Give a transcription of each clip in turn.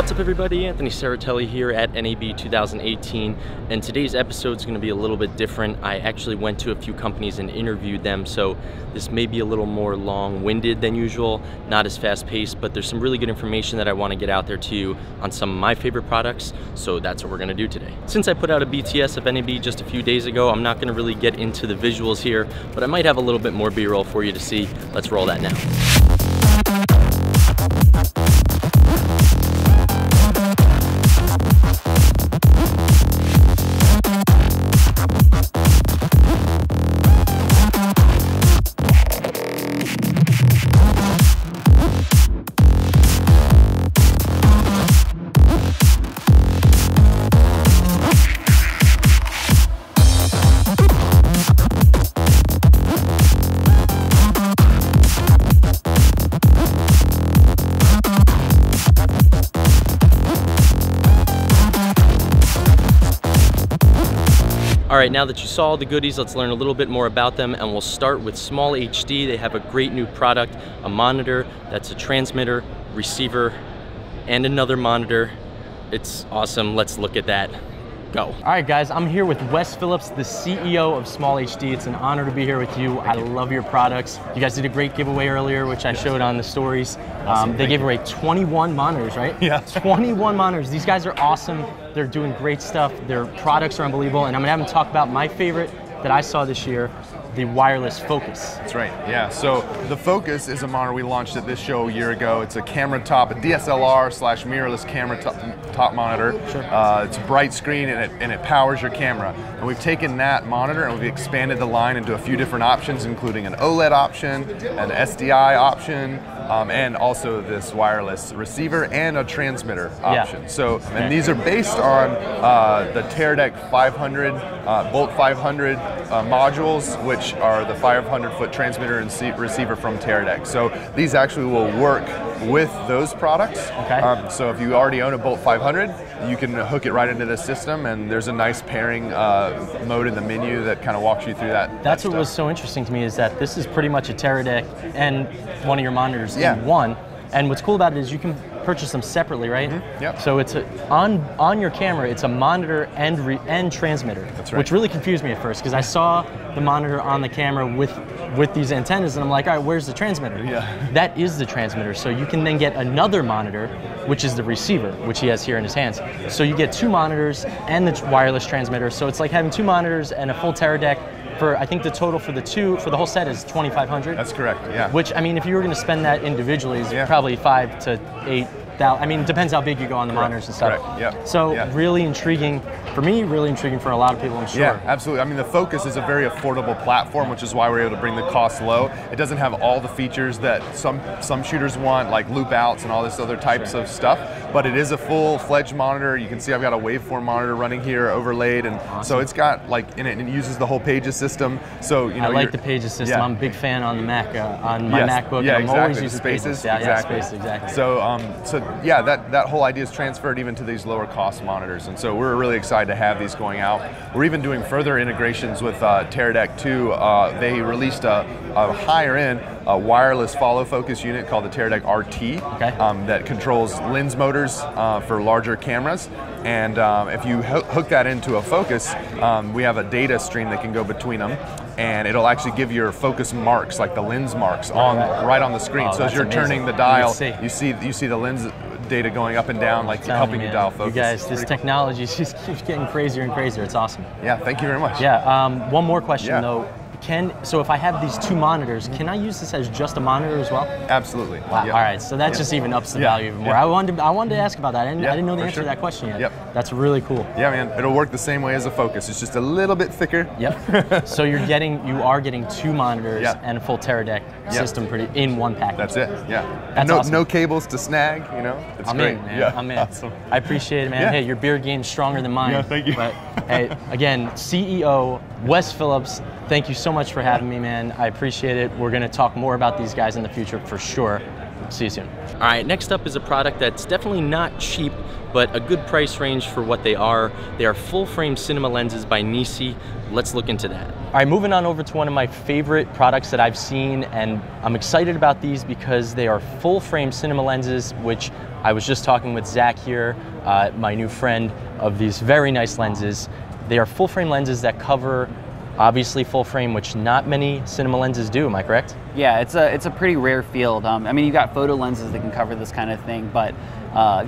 What's up everybody, Anthony Saratelli here at NAB 2018, and today's episode is going to be a little bit different. I actually went to a few companies and interviewed them, so this may be a little more long-winded than usual, not as fast-paced, but there's some really good information that I want to get out there to you on some of my favorite products, so that's what we're going to do today. Since I put out a BTS of NAB just a few days ago, I'm not going to really get into the visuals here, but I might have a little bit more B-roll for you to see. Let's roll that now. All right, now that you saw all the goodies, let's learn a little bit more about them, and we'll start with Small HD. They have a great new product, a monitor that's a transmitter, receiver, and another monitor. It's awesome. Let's look at that. Go. All right, guys, I'm here with Wes Phillips, the CEO of Small HD. It's an honor to be here with you. I love your products. You guys did a great giveaway earlier, which I showed on the stories. Awesome. They gave away 21 monitors, right? Yeah. 21 monitors. These guys are awesome. They're doing great stuff. Their products are unbelievable. And I'm gonna have them talk about my favorite that I saw this year, the wireless Focus. That's right, yeah. So the Focus is a monitor we launched at this show a year ago. It's a camera top, a DSLR / mirrorless camera top monitor. Sure. It's a bright screen and it powers your camera. And we've taken that monitor and we've expanded the line into a few different options, including an OLED option, an SDI option, and also this wireless receiver and a transmitter option. Yeah. So, and these are based on the Teradek 500, Bolt 500 modules, which are the 500-foot transmitter and receiver from Teradek. So these actually will work with those products. Okay. So if you already own a Bolt 500, you can hook it right into the system, and there's a nice pairing mode in the menu that kind of walks you through that. That's what was so interesting to me, is that this is pretty much a Teradek and one of your monitors in one. And what's cool about it is you can purchase them separately, right? Mm-hmm. Yep. So it's on your camera, it's a monitor and transmitter. That's right. Which really confused me at first, because I saw the monitor on the camera with these antennas, and I'm like, all right, where's the transmitter? Yeah. That is the transmitter. So you can then get another monitor, which is the receiver, which he has here in his hands. So you get two monitors and the wireless transmitter. So it's like having two monitors and a full Teradek. I think the total for the whole set is $2,500. That's correct, yeah. Which, I mean, if you were going to spend that individually, is probably $5,000 to $8,000. I mean, it depends how big you go on the monitors and stuff. Correct. Yep. So really intriguing for me, really intriguing for a lot of people, I'm sure. Yeah, absolutely. I mean, the Focus is a very affordable platform, which is why we're able to bring the cost low. It doesn't have all the features that some shooters want, like loop outs and all this other types of stuff, but it is a full-fledged monitor. You can see I've got a waveform monitor running here overlaid, and so it's got it uses the whole Pages system. So I like the Pages system. Yeah. I'm a big fan on the Mac, on my MacBook. Yeah, I'm exactly. always using Spaces. Pages. Exactly. Spaces, exactly. So yeah, that whole idea is transferred even to these lower cost monitors, and so we're really excited to have these going out. We're even doing further integrations with Teradek too. They released a higher end wireless follow focus unit called the Teradek RT that controls lens motors for larger cameras. And if you hook that into a Focus, we have a data stream that can go between them, and it'll actually give your focus marks, like the lens marks, right on the screen. So as you're turning the dial, you see the lens data going up and down, like helping you dial focus. You guys, this technology just keeps getting crazier and crazier. It's awesome. Yeah, thank you very much. Yeah, one more question though. So if I have these two monitors, can I use this as just a monitor as well? Absolutely. Wow. Yep. All right, so that just even ups the value even more. I wanted to ask about that. I didn't know the answer to that question yet. Yep. That's really cool. Yeah, man. It'll work the same way as a Focus. It's just a little bit thicker. Yep. So you are getting two monitors and a full Teradek system in one package. That's it. Yeah. That's awesome. No cables to snag. It's great. In, man. Yeah. I'm in. Awesome. I appreciate it, man. Yeah. Hey, your beer game's stronger than mine. Yeah, thank you. But hey, again, CEO Wes Phillips, thank you so much for having me, man. I appreciate it. We're going to talk more about these guys in the future for sure. See you soon. All right, next up is a product that's definitely not cheap, but a good price range for what they are. They are full-frame cinema lenses by Nisi. Let's look into that. All right, moving on over to one of my favorite products that I've seen, and I'm excited about these because they are full-frame cinema lenses, which I was just talking with Zach here, my new friend, of these very nice lenses. They are full-frame lenses that cover, obviously, full frame, which not many cinema lenses do. Am I correct? Yeah, it's a pretty rare field. I mean, you've got photo lenses that can cover this kind of thing, but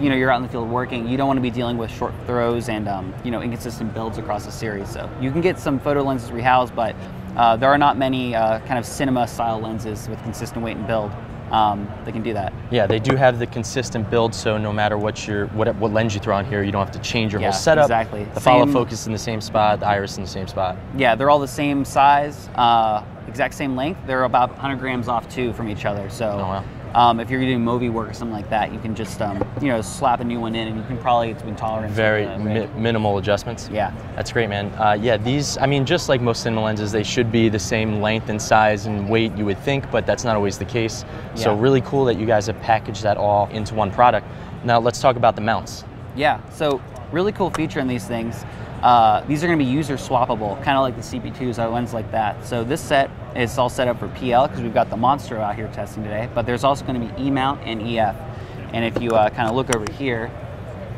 you know, you're out in the field working. You don't want to be dealing with short throws and you know, inconsistent builds across a series. So you can get some photo lenses rehoused, but there are not many kind of cinema style lenses with consistent weight and build that can do that. Yeah, they do have the consistent build, so no matter what lens you throw on here, you don't have to change your whole setup. Exactly. The follow focus in the same spot, the iris in the same spot. Yeah, they're all the same size, exact same length. They're about 100 grams off too from each other. So if you're doing movie work or something like that, you can just you know, slap a new one in, and you can probably get between tolerance. Very minimal adjustments. Yeah, that's great, man. Yeah, these, I mean, just like most cinema lenses, they should be the same length and size and weight, you would think, but that's not always the case. Yeah. So really cool that you guys have packaged that all into one product. Now let's talk about the mounts. Yeah, so really cool feature in these things. These are going to be user swappable, kind of like the CP2s, our lens like that. So this set is all set up for PL because we've got the Monstro out here testing today, but there's also going to be E-mount and EF. And if you kind of look over here,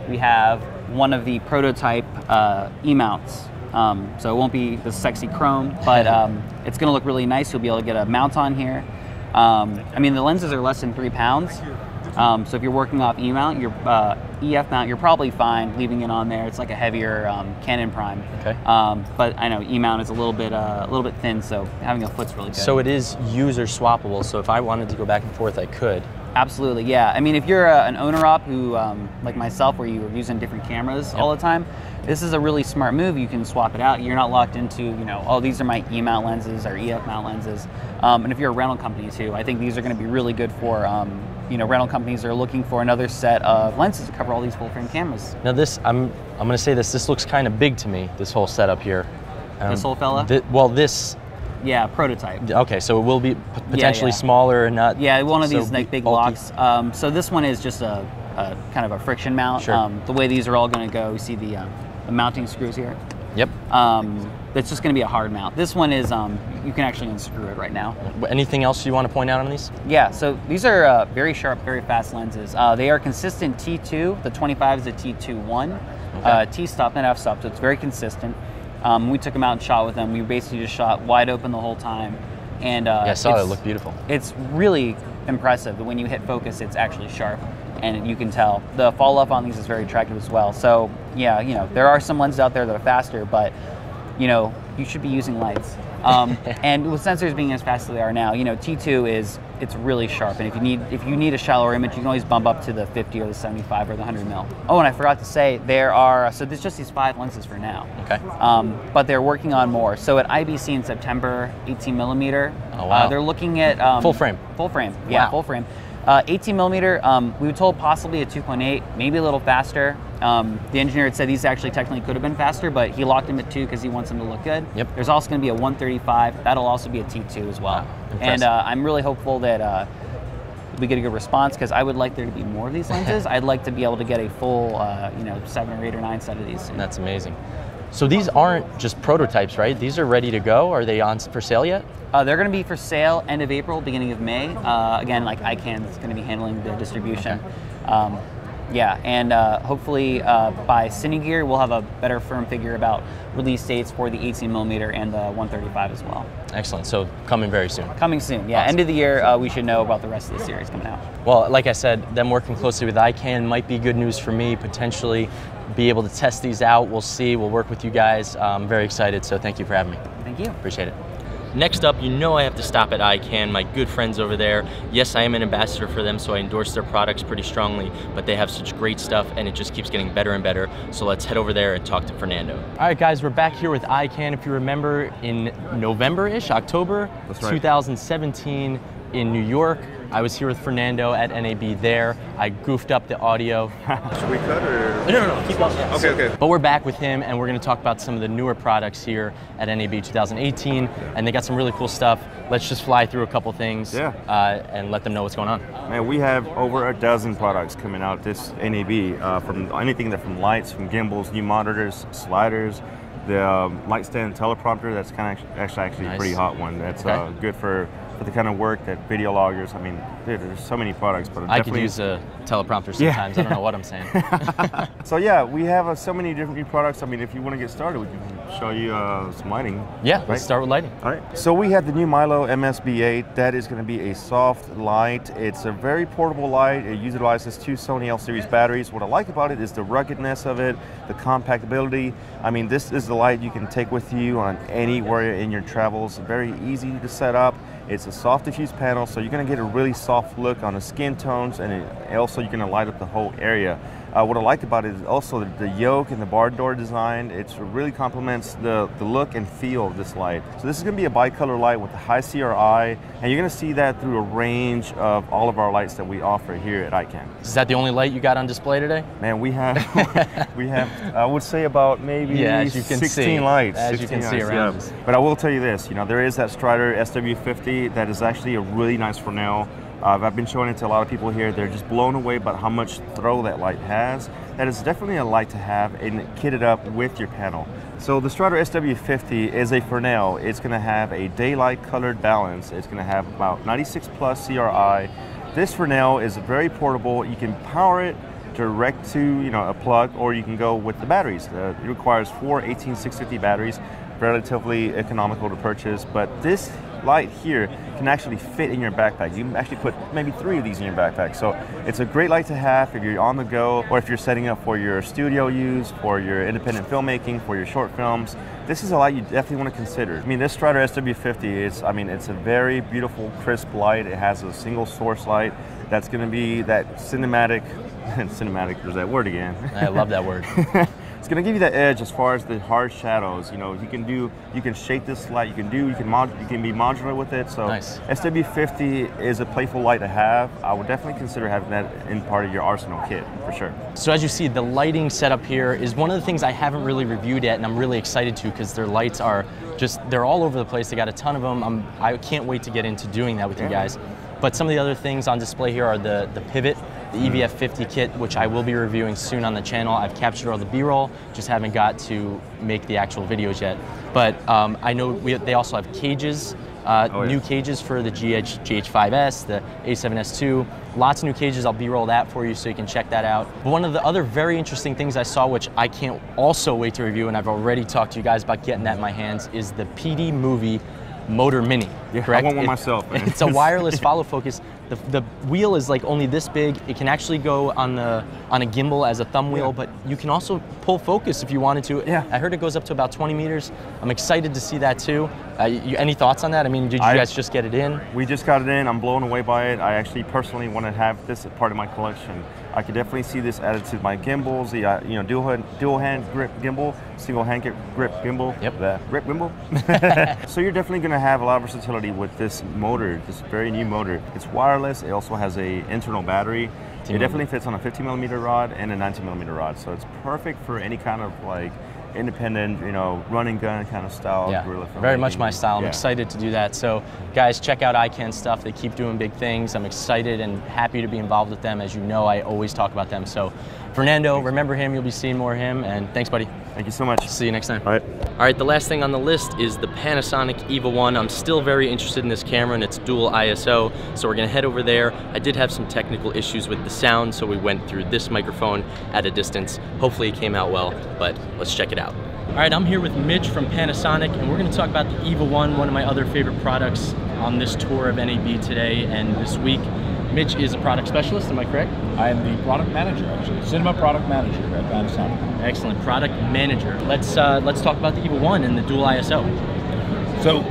we have one of the prototype E-mounts. So it won't be the sexy chrome, but it's going to look really nice. You'll be able to get a mount on here. I mean, the lenses are less than 3 pounds. So if you're working off E-mount, your EF mount, you're probably fine leaving it on there. It's like a heavier Canon prime. Okay. But I know E-mount is a little bit thin, so having a foot's really good. So it is user swappable. So if I wanted to go back and forth, I could. Absolutely, yeah. I mean, if you're an owner-op who, like myself, where you're using different cameras all the time, this is a really smart move. You can swap it out. You're not locked into, you know, oh, these are my E-mount lenses or EF mount lenses. And if you're a rental company too, I think these are going to be really good for, you know, rental companies are looking for another set of lenses to cover all these full-frame cameras. Now this, I'm going to say this. This looks kind of big to me. This whole setup here. This whole fella. Well, this. Yeah, prototype. Okay, so it will be potentially smaller, not. Yeah, one of these like big locks. So this one is just a kind of a friction mount. Sure. The way these are all going to go, you see the mounting screws here. Yep. It's just going to be a hard mount. This one is you can actually unscrew it right now. Anything else you want to point out on these? Yeah, so these are very sharp, very fast lenses. They are consistent T2. The 25 is a T2-1. Okay. T-stop and F-stop, so it's very consistent. We took them out and shot with them. We basically just shot wide open the whole time. And yeah, I saw it. It looked beautiful. It's really impressive. When you hit focus, it's actually sharp, and you can tell. The fall off on these is very attractive as well. So yeah, you know, there are some lenses out there that are faster, but you know, you should be using lights. And with sensors being as fast as they are now, you know, T2 it's really sharp. And if you need a shallower image, you can always bump up to the 50 or the 75 or the 100 mil. Oh, and I forgot to say, there are, so there's just these 5 lenses for now. Okay. But they're working on more. So at IBC in September, 18 millimeter. Oh, wow. They're looking at full frame. Full frame. Yeah, wow. Full frame. 18 millimeter, we were told possibly a 2.8, maybe a little faster. The engineer had said these actually technically could have been faster, but he locked them at 2 because he wants them to look good. Yep. There's also going to be a 135. That'll also be a T2 as well. Wow, and I'm really hopeful that we get a good response, because I would like there to be more of these lenses. I'd like to be able to get a full, you know, 7 or 8 or 9 set of these soon. That's amazing. So these aren't just prototypes, right? These are ready to go. Are they on for sale yet? They're going to be for sale end of April, beginning of May. Again, like ICANN is going to be handling the distribution. Okay. Yeah, and hopefully by Cinegear, we'll have a better firm figure about release dates for the 18 millimeter and the 135 as well. Excellent. So coming very soon. Coming soon, yeah. Awesome. End of the year, we should know about the rest of the series coming out. Well, like I said, them working closely with ICANN might be good news for me, potentially be able to test these out. We'll see. We'll work with you guys. I'm very excited, so thank you for having me. Thank you. Appreciate it. Next up, you know I have to stop at ICANN, my good friends over there. Yes, I am an ambassador for them, so I endorse their products pretty strongly, but they have such great stuff and it just keeps getting better and better. So let's head over there and talk to Fernando. All right, guys, we're back here with ICANN. If you remember, in November-ish, October, 2017 in New York. I was here with Fernando at NAB there. I goofed up the audio. Should we cut or? No, keep going. Okay, okay. But we're back with him, and we're going to talk about some of the newer products here at NAB 2018, and they got some really cool stuff. Let's just fly through a couple things and let them know what's going on. Man, we have over a dozen products coming out this NAB, from anything from lights, from gimbals, new monitors, sliders, the light stand teleprompter. That's kind of actually a pretty hot one. That's good for the kind of work that video loggers. I mean, dude, there's so many products, but I could use a teleprompter sometimes. I don't know what I'm saying. So yeah, we have so many different new products. I mean, if you want to get started, we can show you some lighting. Yeah, let's start with lighting. All right. So we have the new Milo MSB8. That is going to be a soft light. It's a very portable light. It utilizes 2 Sony L series batteries. What I like about it is the ruggedness of it, the compactability. I mean, this is the light you can take with you on anywhere in your travels. Very easy to set up. It's a soft diffuse panel, so you're going to get a really soft look on the skin tones, and also you're going to light up the whole area. What I like about it is also the yoke and the barred door design. It really complements the look and feel of this light. So this is going to be a bicolor light with a high CRI, and you're going to see that through a range of all of our lights that we offer here at ICANN. Is that the only light you got on display today? Man, we have, I would say about maybe 16 lights. As you can see around us. But I will tell you this, there is that Strider SW50 that is actually a really nice Fresnel. I've been showing it to a lot of people here. They're just blown away by how much throw that light has. That is definitely a light to have and kitted up with your panel. So the Strider SW50 is a Fresnel. It's going to have a daylight colored balance. It's going to have about 96 plus CRI. This Fresnel is very portable. You can power it direct to a plug, or you can go with the batteries. It requires 4 18650 batteries, relatively economical to purchase, but this light here can actually fit in your backpack. You can actually put maybe 3 of these in your backpack. So it's a great light to have if you're on the go, or if you're setting up for your studio use, for your independent filmmaking, for your short films. This is a light you definitely want to consider. I mean, this Strider SW50 it's a very beautiful, crisp light. It has a single source light that's going to be that cinematic, there's that word again. I love that word. It's going to give you that edge as far as the hard shadows. You can shape this light. You can be modular with it. So nice. SW50 is a playful light to have. I would definitely consider having that in part of your arsenal kit for sure. So as you see, the lighting setup here is one of the things I haven't really reviewed yet, and I'm really excited to, because their lights are they're all over the place. They got a ton of them. I can't wait to get into doing that with you guys. But some of the other things on display here are the pivot, the EVF50 kit, which I will be reviewing soon on the channel. I've captured all the B-roll, just haven't got to make the actual videos yet. But I know they also have cages, new cages for the GH5S, the A7S II. Lots of new cages. I'll B-roll that for you so you can check that out. But one of the other very interesting things I saw, which I can't also wait to review, and I've already talked to you guys about getting that in my hands, is the PD Movie Motor Mini. Yeah, correct? I want one myself. Man. It's a wireless follow focus. The wheel is like only this big. It can actually go on a gimbal as a thumb wheel, but you can also pull focus if you wanted to. Yeah. I heard it goes up to about 20 meters. I'm excited to see that too. Any thoughts on that? I mean, did you guys just get it in? We just got it in. I'm blown away by it. I actually personally want to have this as part of my collection. I could definitely see this added to my gimbals, the dual hand grip gimbal, single hand grip gimbal. Yep. The grip gimbal. So you're definitely going to have a lot of versatility with this motor, this very new motor. It's wireless. It also has a internal battery. It definitely fits on a 50mm rod and a 90mm rod. So it's perfect for any kind of independent, run and gun kind of style. Yeah, guerrilla filmmaking. very much my style. I'm excited to do that. So guys, check out ICANN stuff. They keep doing big things. I'm excited and happy to be involved with them. As you know, I always talk about them. So Fernando, remember him. You'll be seeing more of him. And thanks, buddy. Thank you so much. See you next time. All right. All right, the last thing on the list is the Panasonic Evil One. I'm still very interested in this camera, and it's dual ISO, so we're gonna head over there. I did have some technical issues with the sound, so we went through this microphone at a distance. Hopefully it came out well, but let's check it out. All right, I'm here with Mitch from Panasonic, and we're gonna talk about the Evil One, one of my other favorite products on this tour of NAB today and this week. Mitch is a product specialist, am I correct? I am the product manager, actually. Cinema product manager at Panasonic. Excellent, product manager. Let's talk about the Evil One and the dual ISO. So,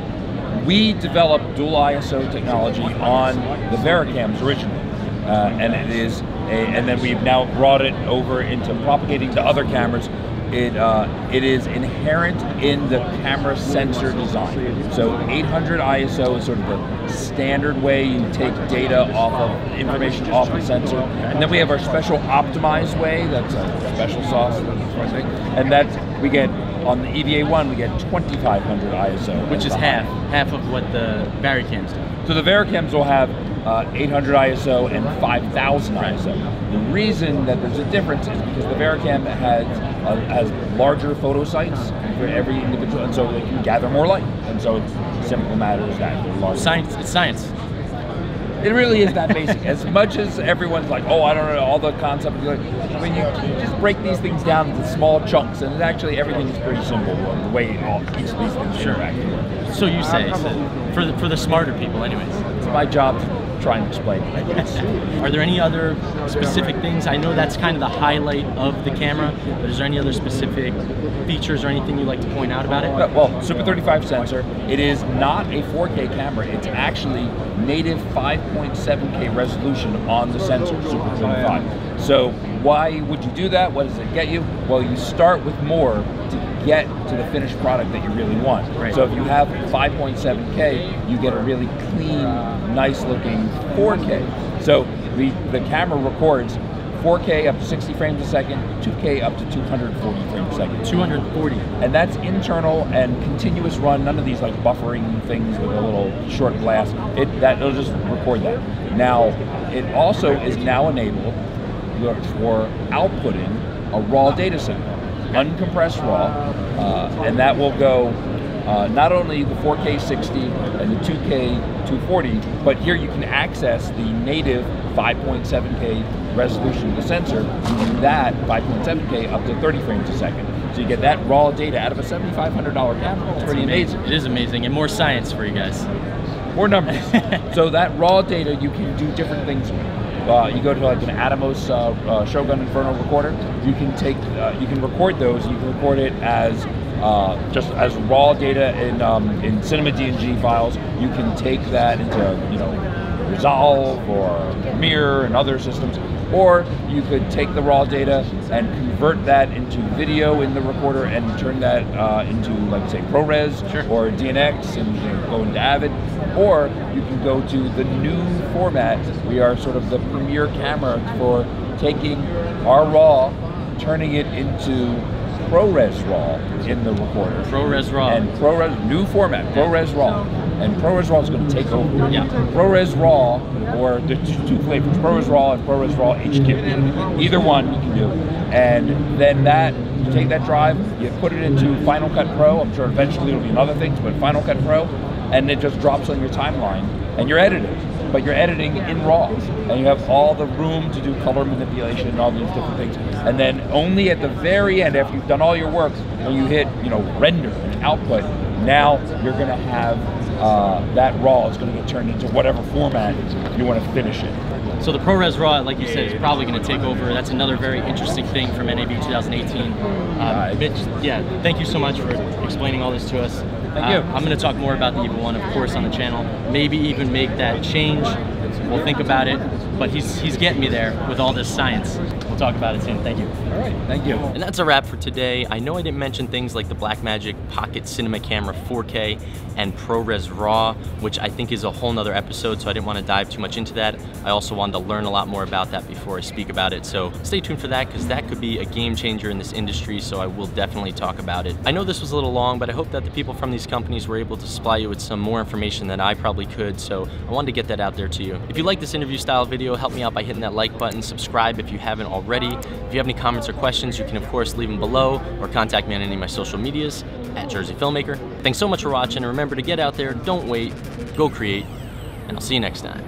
we developed dual ISO technology on the Vericams originally, and then we've now brought it over into propagating to other cameras it is inherent in the camera sensor design. So 800 ISO is sort of the standard way you take data off of information off the sensor, and then we have our special optimized way. That's a special sauce, and that's we get. On the EVA One, we get 2500 ISO, which is half of what the VariCams do. So the VariCams will have 800 ISO and 5000 ISO. The reason that there's a difference is because the VariCam has larger photo sites for every individual, and so they can gather more light. And so it's simple matters that they're larger. Science, it's science. It really is that basic. As much as everyone's like, oh, I don't know all the concepts. Like, when you just break these things down into small chunks, and actually everything is pretty simple. The way each of these things interact. So you say, for the smarter people, anyways. It's my job to try and explain it. Are there any other specific things? I know that's kind of the highlight of the camera, but is there any other specific features or anything you'd like to point out about it? Well, Super 35 sensor. It is not a 4K camera. It's actually native 5.7K resolution on the sensor, Super 35. So why would you do that? What does it get you? Well, you start with more to get to the finished product that you really want. Right. So if you have 5.7K, you get a really clean, nice looking 4K. So the camera records 4K up to 60 frames a second, 2K up to 240 frames a second. 240. And that's internal and continuous run, none of these like buffering things with a little short glass. It'll just record that. Now, it also is now enabled for outputting a raw data set, uncompressed raw, and that will go not only the 4K 60 and the 2K 240, but here you can access the native 5.7K resolution of the sensor using that 5.7K up to 30 frames a second. So you get that raw data out of a $7,500 camera. It's pretty amazing. It is amazing, and more science for you guys. More numbers. So that raw data you can do different things with. You go to like an Atomos Shogun Inferno recorder. You can take, you can record those. You can record it as just as raw data in Cinema DNG files. You can take that into Resolve or Premiere and other systems, or you could take the raw data and convert that into video in the recorder and turn that into, like, say, ProRes or DNX, and go into Avid, or you can go to the new format. We are sort of the premier camera for taking our RAW, turning it into ProRes RAW in the recorder. ProRes RAW. And ProRes, new format, ProRes RAW. And ProRes RAW is going to take over. Yeah. ProRes RAW, or the two flavors, ProRes RAW and ProRes RAW HQ. Either one you can do. And then you take that drive, you put it into Final Cut Pro. I'm sure eventually it'll be in other things, but Final Cut Pro, and it just drops on your timeline, and you're editing. But you're editing in RAW, and you have all the room to do color manipulation and all these different things. And then only at the very end, after you've done all your work, when you hit render and output, now you're going to have that RAW is going to get turned into whatever format you want to finish it. So the ProRes RAW, like you said, is probably going to take over. That's another very interesting thing from NAB 2018. Mitch, yeah, thank you so much for explaining all this to us. Thank you. I'm going to talk more about the Evil One, of course, on the channel. Maybe even make that change. We'll think about it. But he's getting me there with all this science. We'll talk about it soon. Thank you. All right, thank you. And that's a wrap for today. I know I didn't mention things like the Blackmagic Pocket Cinema Camera 4K and ProRes RAW, which I think is a whole nother episode, so I didn't want to dive too much into that. I also wanted to learn a lot more about that before I speak about it, so stay tuned for that, because that could be a game changer in this industry, so I will definitely talk about it. I know this was a little long, but I hope that the people from these companies were able to supply you with some more information than I probably could, so I wanted to get that out there to you. If you like this interview style video, help me out by hitting that like button, subscribe if you haven't already. If you have any comments or questions, you can of course leave them below, or contact me on any of my social medias, @JerseyFilmmaker. Thanks so much for watching, and remember to get out there, don't wait, go create, and I'll see you next time.